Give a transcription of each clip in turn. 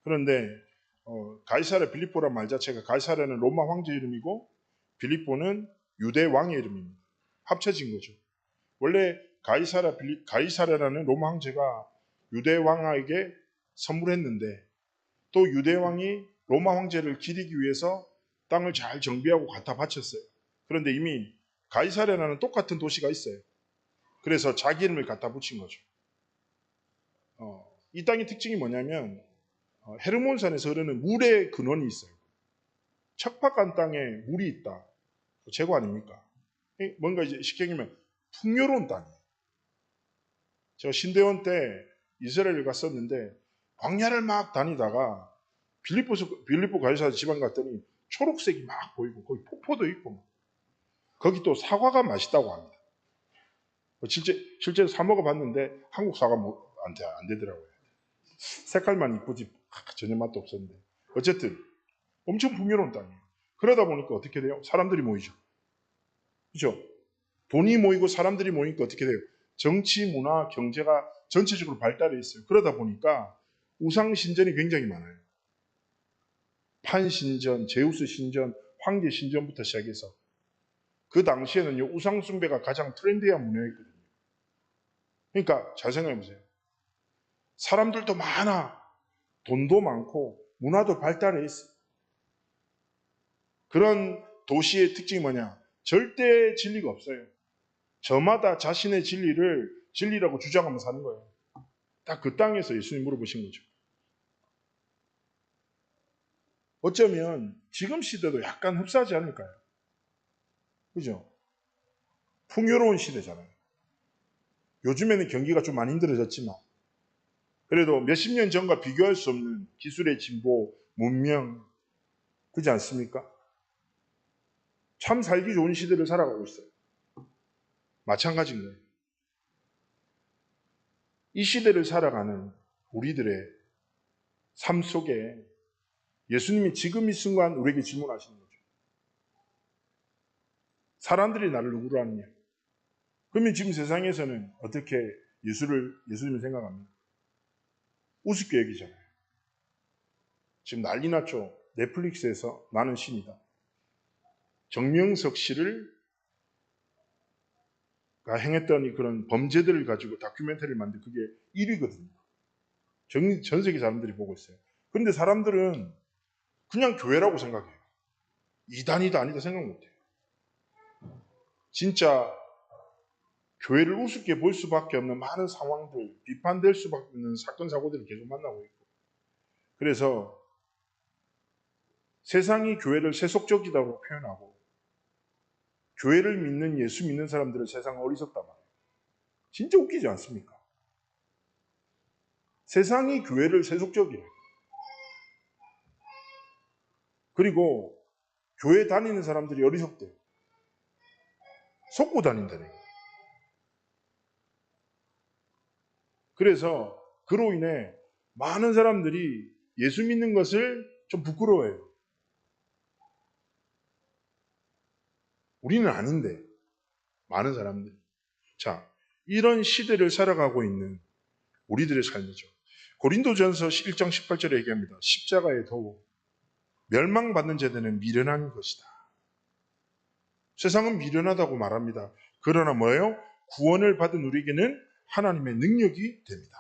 그런데 가이사랴 빌립보란 말 자체가 가이사랴는 로마 황제 이름이고 빌립보는 유대 왕의 이름입니다. 합쳐진 거죠. 원래 가이사랴라는 로마 황제가 유대 왕에게 선물했는데 또 유대 왕이 로마 황제를 기리기 위해서 땅을 잘 정비하고 갖다 바쳤어요. 그런데 이미 가이사랴라는 똑같은 도시가 있어요. 그래서 자기 이름을 갖다 붙인 거죠. 이 땅의 특징이 뭐냐면 헤르몬산에서 흐르는 물의 근원이 있어요. 척박한 땅에 물이 있다. 제거 아닙니까? 뭔가 이제 쉽게 얘기하면 풍요로운 땅이에요. 제가 신대원 때 이스라엘을 갔었는데 광야를 막 다니다가 빌립보 가이사랴 지방 갔더니 초록색이 막 보이고 거기 폭포도 있고 거기 또 사과가 맛있다고 합니다. 실제로 사 먹어봤는데 한국 사과 안 되더라고요. 색깔만 이쁘지 전혀 맛도 없었는데 어쨌든 엄청 풍요로운 땅이에요. 그러다 보니까 어떻게 돼요? 사람들이 모이죠. 그렇죠? 돈이 모이고 사람들이 모이니까 어떻게 돼요? 정치, 문화, 경제가 전체적으로 발달해 있어요. 그러다 보니까 우상 신전이 굉장히 많아요. 판 신전, 제우스 신전, 황제 신전부터 시작해서 그 당시에는요 우상 숭배가 가장 트렌디한 문화였거든요. 그러니까 잘 생각해 보세요. 사람들도 많아, 돈도 많고 문화도 발달해 있어. 그런 도시의 특징이 뭐냐? 절대 진리가 없어요. 저마다 자신의 진리를 진리라고 주장하면서 사는 거예요. 딱 그 땅에서 예수님 물어보신 거죠. 어쩌면 지금 시대도 약간 흡사하지 않을까요? 그죠? 풍요로운 시대잖아요. 요즘에는 경기가 좀 많이 힘들어졌지만 그래도 몇십 년 전과 비교할 수 없는 기술의 진보, 문명, 그렇지 않습니까? 참 살기 좋은 시대를 살아가고 있어요. 마찬가지인 거예요. 이 시대를 살아가는 우리들의 삶 속에 예수님이 지금 이 순간 우리에게 질문하시는 거죠. 사람들이 나를 누구로 아느냐? 그러면 지금 세상에서는 어떻게 예수님을 생각합니까? 우습게 여기잖아요. 지금 난리 났죠. 넷플릭스에서 나는 신이다. 정명석 씨를 행했던 그런 범죄들을 가지고 다큐멘터리를 만든 그게 1위거든요. 전 세계 사람들이 보고 있어요. 그런데 사람들은 그냥 교회라고 생각해요. 이단이다 아니다 생각 못해요. 진짜 교회를 우습게 볼 수밖에 없는 많은 상황들, 비판될 수밖에 없는 사건, 사고들을 계속 만나고 있고. 그래서 세상이 교회를 세속적이라고 표현하고 교회를 믿는 예수 믿는 사람들은 세상 어리석단 말이에요. 진짜 웃기지 않습니까? 세상이 교회를 세속적이래요. 그리고 교회 다니는 사람들이 어리석대요. 속고 다닌다네. 그래서 그로 인해 많은 사람들이 예수 믿는 것을 좀 부끄러워해요. 우리는 아닌데 많은 사람들이. 자, 이런 시대를 살아가고 있는 우리들의 삶이죠. 고린도전서 1장 18절에 얘기합니다. 십자가의 도우, 멸망받는 자들은 미련한 것이다. 세상은 미련하다고 말합니다. 그러나 뭐예요? 구원을 받은 우리에게는 하나님의 능력이 됩니다.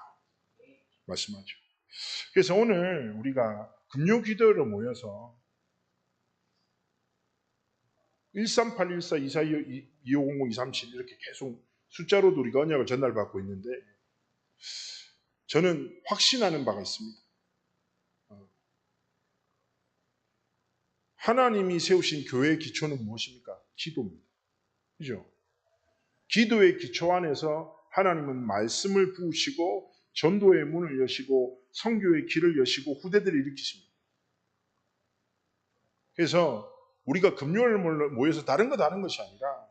말씀하죠. 그래서 오늘 우리가 금요 기도로 모여서 1381, 2425, 2500, 237 이렇게 계속 숫자로도 우리가 언약을 전달받고 있는데 저는 확신하는 바가 있습니다. 하나님이 세우신 교회의 기초는 무엇입니까? 기도입니다. 그죠? 기도의 기초 안에서 하나님은 말씀을 부으시고 전도의 문을 여시고 선교의 길을 여시고 후대들을 일으키십니다. 그래서 우리가 금요일 모여서 다른 거 다른 것이 아니라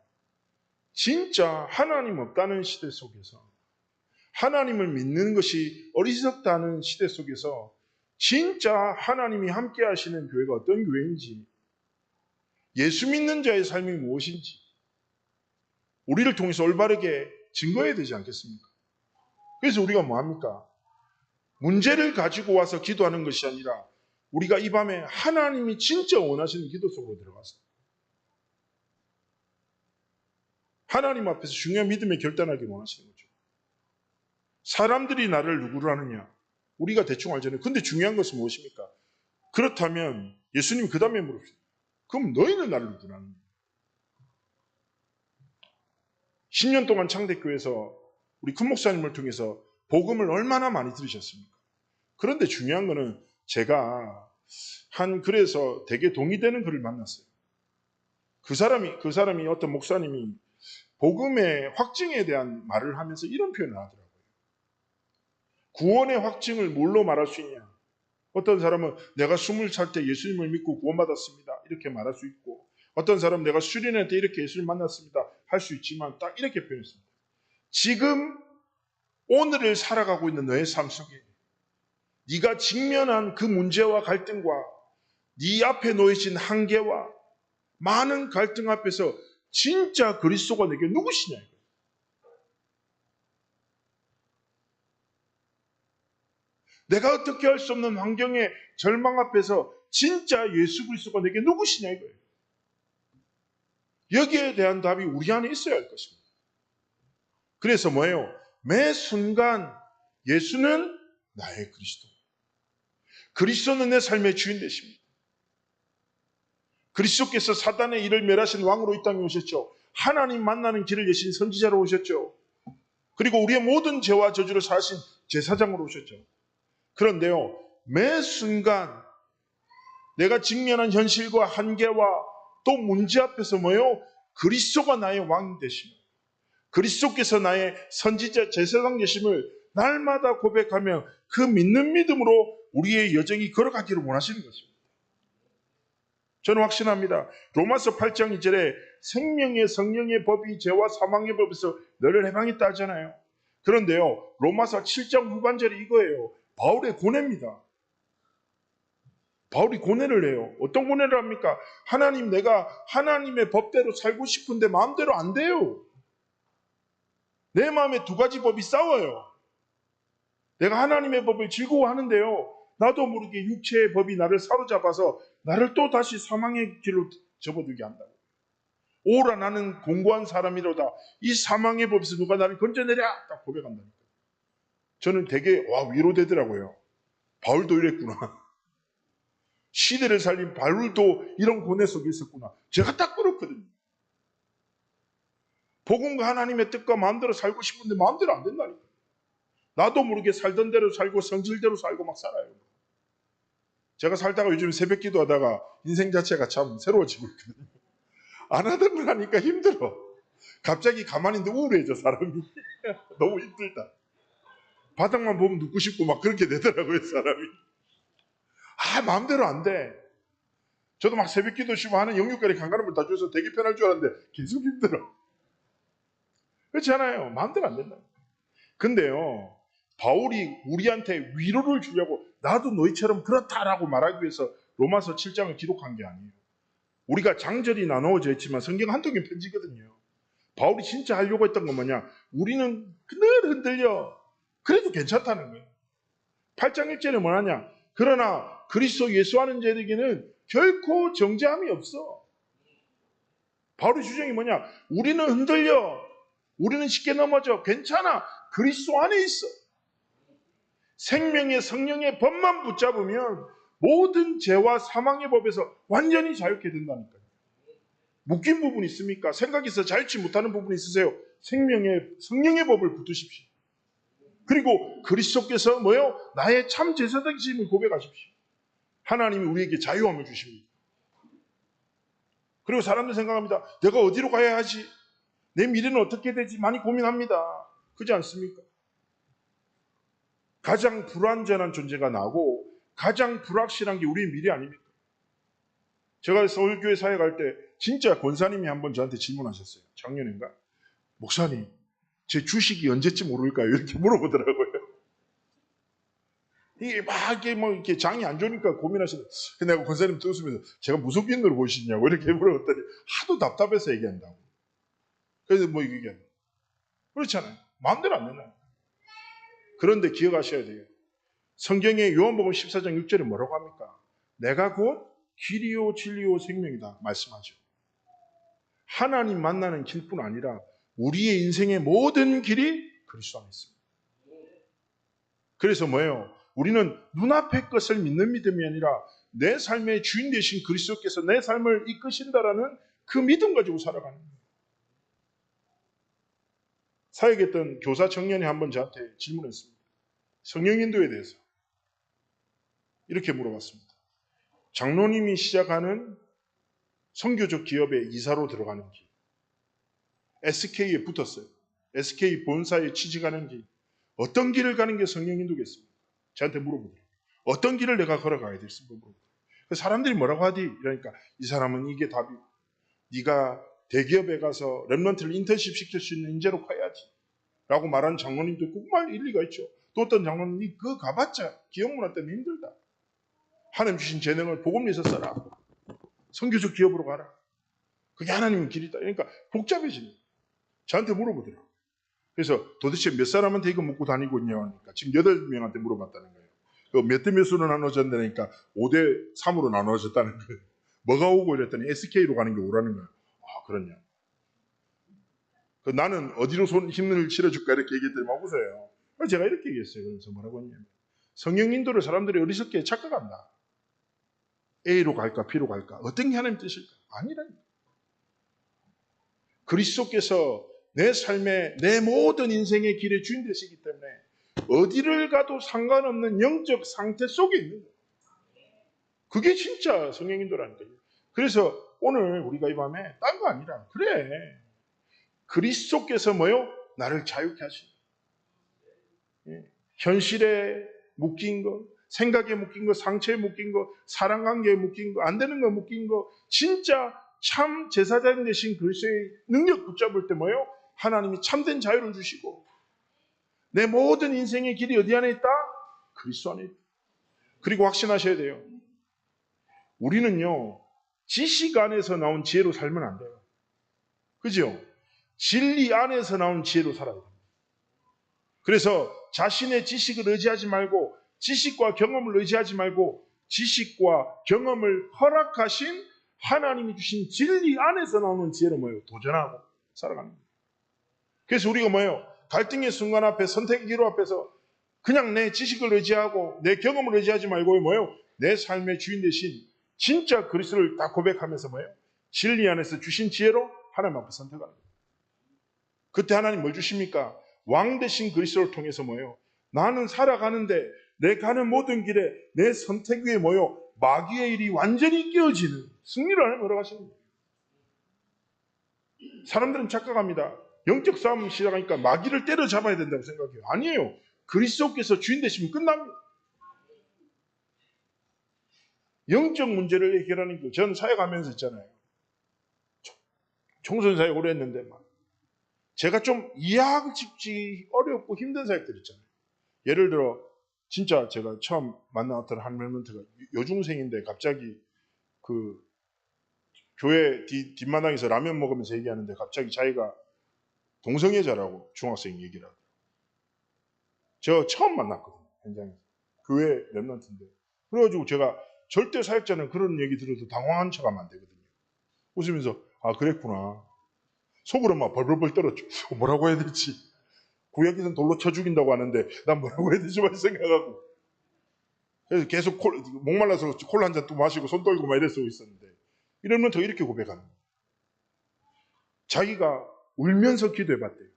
진짜 하나님 없다는 시대 속에서 하나님을 믿는 것이 어리석다는 시대 속에서 진짜 하나님이 함께 하시는 교회가 어떤 교회인지 예수 믿는 자의 삶이 무엇인지 우리를 통해서 올바르게 증거해야 되지 않겠습니까? 그래서 우리가 뭐합니까? 문제를 가지고 와서 기도하는 것이 아니라 우리가 이 밤에 하나님이 진짜 원하시는 기도 속으로 들어가서 하나님 앞에서 중요한 믿음의 결단하기 원하시는 거죠. 사람들이 나를 누구로 하느냐? 우리가 대충 알잖아요. 근데 중요한 것은 무엇입니까? 그렇다면 예수님이 그 다음에 물으십니다. 그럼 너희는 나를 누구로 하느냐? 10년 동안 창대교회에서 우리 큰 목사님을 통해서 복음을 얼마나 많이 들으셨습니까? 그런데 중요한 거는 제가 그래서 되게 동의되는 그를 만났어요. 그 사람이 어떤 목사님이 복음의 확증에 대한 말을 하면서 이런 표현을 하더라고요. 구원의 확증을 뭘로 말할 수 있냐? 어떤 사람은 내가 20살 때 예수님을 믿고 구원받았습니다. 이렇게 말할 수 있고, 어떤 사람은 내가 수련회 때 이렇게 예수를 만났습니다. 할 수 있지만 딱 이렇게 표현했습니다. 지금 오늘을 살아가고 있는 너의 삶 속에 네가 직면한 그 문제와 갈등과 네 앞에 놓여진 한계와 많은 갈등 앞에서 진짜 그리스도가 내게 누구시냐? 내가 어떻게 할 수 없는 환경의 절망 앞에서 진짜 예수 그리스도가 내게 누구시냐 이거예요. 여기에 대한 답이 우리 안에 있어야 할 것입니다. 그래서 뭐예요? 매 순간 예수는 나의 그리스도. 그리스도는 내 삶의 주인 되십니다. 그리스도께서 사단의 일을 멸하신 왕으로 이 땅에 오셨죠. 하나님 만나는 길을 여신 선지자로 오셨죠. 그리고 우리의 모든 죄와 저주를 사하신 제사장으로 오셨죠. 그런데요, 매 순간 내가 직면한 현실과 한계와 또 문제 앞에서 뭐예요? 그리스도가 나의 왕이 되십니다. 그리스도께서 나의 선지자 제사장 되심을 날마다 고백하며 그 믿는 믿음으로 우리의 여정이 걸어가기를 원하시는 것입니다. 저는 확신합니다. 로마서 8장 2절에 생명의 성령의 법이 죄와 사망의 법에서 너를 해방했다 하잖아요. 그런데요, 로마서 7장 후반절이 이거예요. 바울의 고뇌입니다. 바울이 고뇌를 해요. 어떤 고뇌를 합니까? 하나님, 내가 하나님의 법대로 살고 싶은데 마음대로 안 돼요. 내 마음에 두 가지 법이 싸워요. 내가 하나님의 법을 즐거워하는데요, 나도 모르게 육체의 법이 나를 사로잡아서 나를 또 다시 사망의 길로 접어들게 한다고. 오라 나는 공고한 사람이로다. 이 사망의 법에서 누가 나를 건져내랴 딱 고백한다니까. 저는 되게 위로되더라고요. 바울도 이랬구나. 시대를 살린 바울도 이런 고뇌 속에 있었구나. 제가 딱 그렇거든요. 복음과 하나님의 뜻과 마음대로 살고 싶은데 마음대로 안 된다니까. 나도 모르게 살던 대로 살고 성질대로 살고 막 살아요. 제가 살다가 요즘 새벽 기도하다가 인생 자체가 참 새로워지고 있거든요. 안 하던 걸 하니까 힘들어. 갑자기 가만히 있는데 우울해져 사람이. 너무 힘들다. 바닥만 보면 눕고 싶고 막 그렇게 되더라고요 사람이. 마음대로 안 돼. 저도 막 새벽 기도 쉬고 하는 영육간에 간간함을 다 줘서 되게 편할 줄 알았는데 계속 힘들어. 그렇지 않아요. 마음대로 안 된다. 근데요, 바울이 우리한테 위로를 주려고 나도 너희처럼 그렇다라고 말하기 위해서 로마서 7장을 기록한 게 아니에요. 우리가 장절이 나누어져 있지만 성경 한두 개 편지거든요. 바울이 진짜 하려고 했던 건 뭐냐? 우리는 늘 흔들려. 그래도 괜찮다는 거예요. 8장 1절에 뭐하냐? 그러나 그리스도 예수 하는 자에게는 결코 정죄함이 없어. 바울의 주장이 뭐냐? 우리는 흔들려. 우리는 쉽게 넘어져. 괜찮아. 그리스도 안에 있어. 생명의 성령의 법만 붙잡으면 모든 죄와 사망의 법에서 완전히 자유케 된다니까요. 묶인 부분이 있습니까? 생각이 있어 자유치 못하는 부분이 있으세요? 성령의 법을 붙드십시오. 그리고 그리스도께서 뭐요? 나의 참 제사장이심을 고백하십시오. 하나님이 우리에게 자유함을 주십니다. 그리고 사람들 생각합니다. 내가 어디로 가야 하지? 내 미래는 어떻게 되지? 많이 고민합니다. 그렇지 않습니까? 가장 불완전한 존재가 나고 가장 불확실한 게 우리의 미래 아닙니까? 제가 서울교회 사회 갈 때 진짜 권사님이 한번 저한테 질문하셨어요. 작년인가? 목사님, 제 주식이 언제쯤 오를까요? 이렇게 물어보더라고요. 이게 막 이렇게 장이 안 좋으니까 고민하시는. 근데 내가 권사님 떠웃으면서 제가 무슨 빈도로 보시냐고 이렇게 물어봤더니 하도 답답해서 얘기한다고. 그래서 얘기하는. 그렇잖아요. 마음대로 안 되나요? 그런데 기억하셔야 돼요. 성경의 요한복음 14장 6절에 뭐라고 합니까? 내가 곧 길이요 진리요 생명이다 말씀하죠. 하나님 만나는 길뿐 아니라 우리의 인생의 모든 길이 그리스도 안에 있습니다. 그래서 뭐예요? 우리는 눈앞의 것을 믿는 믿음이 아니라 내 삶의 주인 되신 그리스도께서 내 삶을 이끄신다라는 그 믿음 가지고 살아가는 거예요. 사역에 있던 교사 청년이 한번 저한테 질문했습니다. 성령 인도에 대해서 이렇게 물어봤습니다. 장로님이 시작하는 선교적 기업의 이사로 들어가는 길, SK에 붙었어요. SK 본사에 취직하는 길, 어떤 길을 가는 게 성령 인도겠습니까? 저한테 물어보더라고요. 어떤 길을 내가 걸어가야 됐습니까? 물어보더라고요. 사람들이 뭐라고 하디? 이러니까 이 사람은 이게 답이, 네가 대기업에 가서 랩런트를 인턴십 시킬 수 있는 인재로 가야지 라고 말하는 장로님도 정말 일리가 있죠. 또 어떤 장로님이 그거 가봤자 기업 문화 때문에 힘들다. 하나님 주신 재능을 복음 위해서 써라. 선교적 기업으로 가라. 그게 하나님의 길이다. 그러니까 복잡해지는 거예요. 저한테 물어보더라고요. 그래서 도대체 몇 사람한테 이거 묻고 다니고 있냐 하니까 지금 8명한테 물어봤다는 거예요. 몇 대 몇으로 나눠졌다니까 5대 3으로 나눠졌다는 거예요. 뭐가 오고 이랬더니 SK로 가는 게 오라는 거예요. 아, 그렇냐. 나는 어디로 힘을 실어줄까 이렇게 얘기했더니 막 웃어요. 그래서 제가 이렇게 얘기했어요. 그래서 뭐라고 했냐면 성령 인도를 사람들이 어리석게 착각한다. A로 갈까 B로 갈까 어떤 게 하나님 뜻일까? 아니라니까. 그리스도께서 내 삶의 내 모든 인생의 길의 주인 되시기 때문에 어디를 가도 상관없는 영적 상태 속에 있는 거예요. 그게 진짜 성령 인도라는 거예요. 그래서 오늘 우리가 이 밤에 딴 거 아니라 그래. 그리스도께서 뭐요? 나를 자유케 하시는 거예요. 현실에 묶인 거, 생각에 묶인 거, 상처에 묶인 거, 사랑관계에 묶인 거, 안 되는 거 묶인 거, 진짜 참 제사장 되신 그리스도의 능력 붙잡을 때 뭐예요? 하나님이 참된 자유를 주시고 내 모든 인생의 길이 어디 안에 있다? 그리스도 안에 있다. 그리고 확신하셔야 돼요. 우리는요, 지식 안에서 나온 지혜로 살면 안 돼요. 그죠? 진리 안에서 나온 지혜로 살아야 돼요. 그래서 자신의 지식을 의지하지 말고 지식과 경험을 의지하지 말고 지식과 경험을 허락하신 하나님이 주신 진리 안에서 나오는 지혜로 뭐예요? 도전하고 살아가는 거예요. 그래서 우리가 뭐예요? 갈등의 순간 앞에 선택의 기로 앞에서 그냥 내 지식을 의지하고 내 경험을 의지하지 말고 뭐예요? 내 삶의 주인 되신 진짜 그리스도를 다 고백하면서 뭐예요? 진리 안에서 주신 지혜로 하나님 앞에 선택하는 거예요. 그때 하나님 뭘 주십니까? 왕 되신 그리스도를 통해서 뭐예요? 나는 살아가는데 내 가는 모든 길에 내 선택 위에 뭐예요? 마귀의 일이 완전히 깨어지는 승리를 하나님 허락하시는 거예요. 사람들은 착각합니다. 영적 싸움 시작하니까 마귀를 때려잡아야 된다고 생각해요. 아니에요. 그리스도께서 주인 되시면 끝납니다. 영적 문제를 해결하는 게 저는 사역하면서 있잖아요. 총선 사역 오래 했는데 막 제가 좀 이해하기 쉽지 어렵고 힘든 사역들 있잖아요. 예를 들어 진짜 제가 처음 만났던 한 멘트가 여중생인데 갑자기 그 교회 뒷마당에서 라면 먹으면서 얘기하는데 갑자기 자기가 동성애자라고 중학생이 얘기를 하더라고요. 제가 처음 만났거든요. 현장에서. 교회 랩런트인데. 그래가지고 제가 절대 사역자는 그런 얘기 들어도 당황한 척하면 안 되거든요. 웃으면서 아 그랬구나. 속으로 막 벌벌벌 떨었죠. 뭐라고 해야 될지. 구약에서는 돌로 쳐 죽인다고 하는데 난 뭐라고 해야 될지 만 생각하고. 그래서 계속 목말라서 콜라 한 잔 또 마시고 손 떨고 막 이랬어 있었는데 이러면 더 이렇게 고백하는 거예요. 자기가 울면서 기도해봤대요.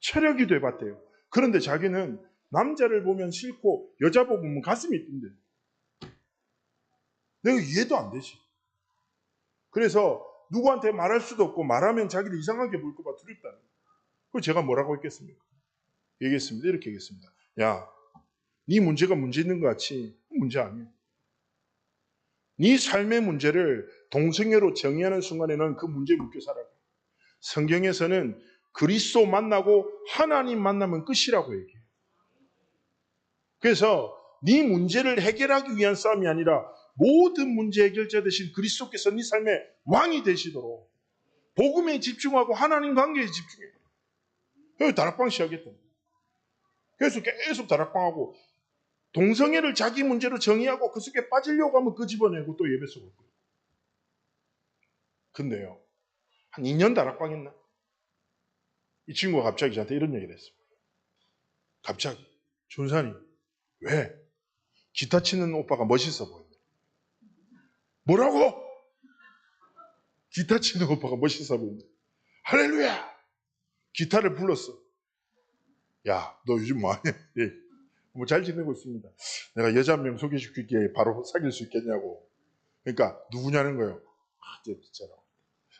체력이 돼봤대요. 그런데 자기는 남자를 보면 싫고 여자 보면 가슴이 뛴대. 내가 이해도 안 되지. 그래서 누구한테 말할 수도 없고 말하면 자기를 이상하게 볼까 봐 두렵다는 거예요. 그래서 제가 뭐라고 했겠습니까? 얘기했습니다. 이렇게 얘기했습니다. 야, 네 문제가 문제 있는 것 같이 문제 아니야. 네 삶의 문제를 동성애로 정의하는 순간에는 그 문제에 묶여 살아가. 성경에서는 그리스도 만나고 하나님 만나면 끝이라고 얘기해요. 그래서 네 문제를 해결하기 위한 싸움이 아니라 모든 문제 해결자 되신 그리스도께서 네 삶의 왕이 되시도록 복음에 집중하고 하나님 관계에 집중해요. 그래서 다락방 시작했던 거예요. 그래서 계속 다락방하고 동성애를 자기 문제로 정의하고 그 속에 빠지려고 하면 끄집어내고 또 예배 속을 거예요. 근데요, 한 2년 다락방했나? 이 친구가 갑자기 저한테 이런 얘기를 했습니다. 갑자기, 전사님, 왜? 기타 치는 오빠가 멋있어 보인다. 뭐라고? 기타 치는 오빠가 멋있어 보인다. 할렐루야! 기타를 불렀어. 야, 너 요즘 뭐하냐? 예. 뭐 잘 지내고 있습니다. 내가 여자 한 명 소개시킬게 바로 사귈 수 있겠냐고. 그러니까 누구냐는 거예요. 진짜로.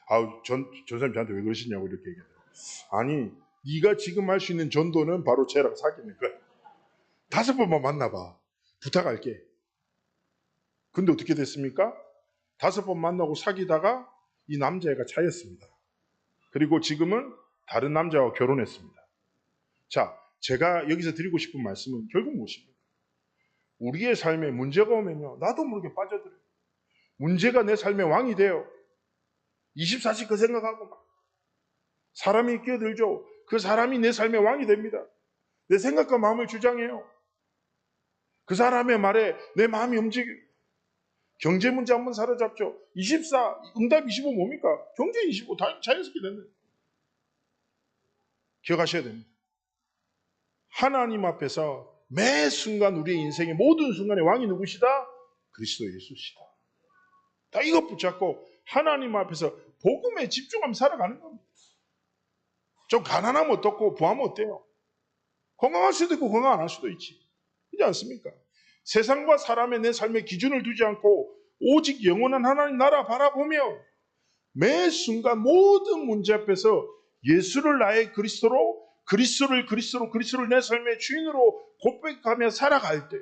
아우, 전사님 저한테 왜 그러시냐고 이렇게 얘기해요. 아니, 네가 지금 할 수 있는 전도는 바로 쟤랑 사귀는 거야. 5번만 만나봐. 부탁할게. 근데 어떻게 됐습니까? 5번 만나고 사귀다가 이 남자애가 차였습니다. 그리고 지금은 다른 남자와 결혼했습니다. 자, 제가 여기서 드리고 싶은 말씀은 결국 무엇입니까? 우리의 삶에 문제가 오면요, 나도 모르게 빠져들어요. 문제가 내 삶의 왕이 돼요. 24시 그 생각하고 막 사람이 끼어들죠. 그 사람이 내 삶의 왕이 됩니다. 내 생각과 마음을 주장해요. 그 사람의 말에 내 마음이 움직여요. 경제 문제 한번 사로잡죠. 24, 응답 25 뭡니까? 경제 25 다 자연스럽게 된다. 기억하셔야 됩니다. 하나님 앞에서 매 순간 우리의 인생의 모든 순간의 왕이 누구시다? 그리스도 예수시다. 다 이것 붙잡고 하나님 앞에서 복음에 집중하며 살아가는 겁니다. 좀 가난하면 어떻고 부하면 어때요? 건강할 수도 있고 건강 안 할 수도 있지. 그렇지 않습니까? 세상과 사람의 내 삶의 기준을 두지 않고 오직 영원한 하나님 나라 바라보며 매 순간 모든 문제 앞에서 예수를 나의 그리스도로, 그리스도를 내 삶의 주인으로 고백하며 살아갈 때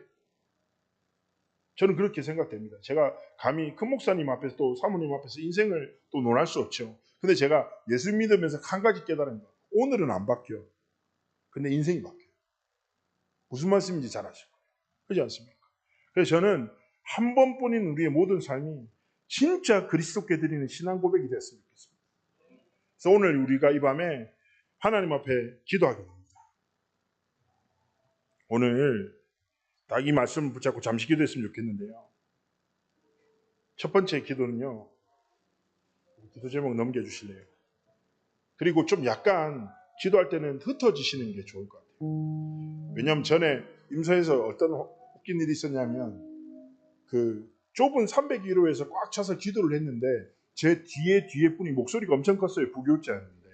저는 그렇게 생각됩니다. 제가 감히 큰 목사님 앞에서 또 사모님 앞에서 인생을 또 논할 수 없죠. 근데 제가 예수 믿으면서 한 가지 깨달은 거. 오늘은 안 바뀌어. 근데 인생이 바뀌어요. 무슨 말씀인지 잘 아시고. 그렇지 않습니까? 그래서 저는 한 번뿐인 우리의 모든 삶이 진짜 그리스도께 드리는 신앙 고백이 됐으면 좋겠습니다. 그래서 오늘 우리가 이 밤에 하나님 앞에 기도하게 됩니다. 오늘 딱 이 말씀을 붙잡고 잠시 기도했으면 좋겠는데요. 첫 번째 기도는요. 기도 제목 넘겨주실래요? 그리고 좀 약간 기도할 때는 흩어지시는 게 좋을 것 같아요. 왜냐하면 전에 임소에서 어떤 웃긴 일이 있었냐면 그 좁은 301호에서 꽉 차서 기도를 했는데 제 뒤에 분이 목소리가 엄청 컸어요. 부교육자였는데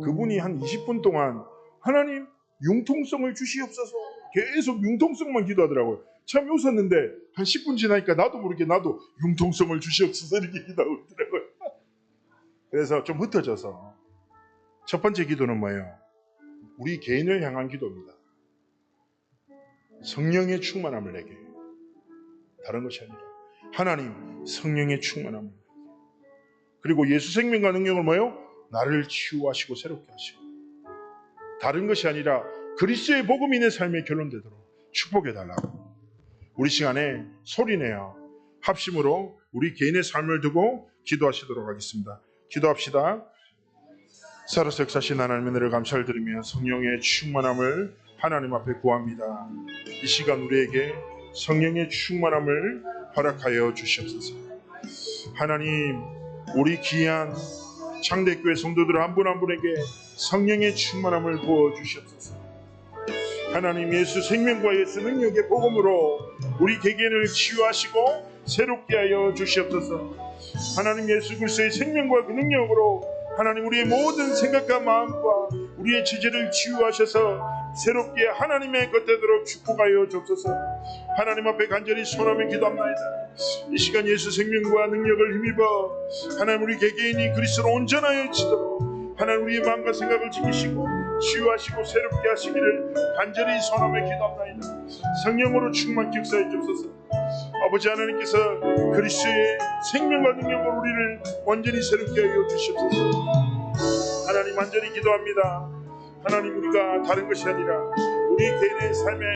그분이 한 20분 동안 하나님 융통성을 주시옵소서 계속 융통성만 기도하더라고요. 참 웃었는데 한 10분 지나니까 나도 모르게 나도 융통성을 주시옵소서 이렇게 기도하고 있더라고요. 그래서 좀 흩어져서 첫 번째 기도는 뭐예요? 우리 개인을 향한 기도입니다. 성령의 충만함을 내게. 다른 것이 아니라 하나님 성령의 충만함을 내게. 그리고 예수 생명과 능력을 뭐예요? 나를 치유하시고 새롭게 하시고. 다른 것이 아니라 그리스도의 복음이 내 삶에 결론되도록 축복해달라고. 우리 시간에 소리내어 합심으로 우리 개인의 삶을 두고 기도하시도록 하겠습니다. 기도합시다. 살아서 역사하신 하나님의 은혜를 감사를 드리며 성령의 충만함을 하나님 앞에 구합니다. 이 시간 우리에게 성령의 충만함을 허락하여 주시옵소서. 하나님, 우리 귀한 창대교회 성도들 한 분 한 분에게 성령의 충만함을 부어 주시옵소서. 하나님, 예수 생명과 예수 능력의 복음으로 우리 개개인을 치유하시고 새롭게 하여 주시옵소서. 하나님, 예수 그리스도의 생명과 그 능력으로 하나님 우리의 모든 생각과 마음과 우리의 지지를 치유하셔서 새롭게 하나님의 것 되도록 축복하여 주옵소서. 하나님 앞에 간절히 손하며 기도합니다. 이 시간 예수 생명과 능력을 힘입어 하나님 우리 개개인이 그리스도로 온전하여 지도록 하나님 우리의 마음과 생각을 지키시고 치유하시고 새롭게 하시기를 간절히 손하며 기도합니다. 성령으로 충만케 역사해 주옵소서. 아버지 하나님께서 그리스도의 생명과 능력으로 우리를 완전히 새롭게 하여 주시옵소서. 하나님 완전히 기도합니다. 하나님, 우리가 다른 것이 아니라 우리 개인의 삶에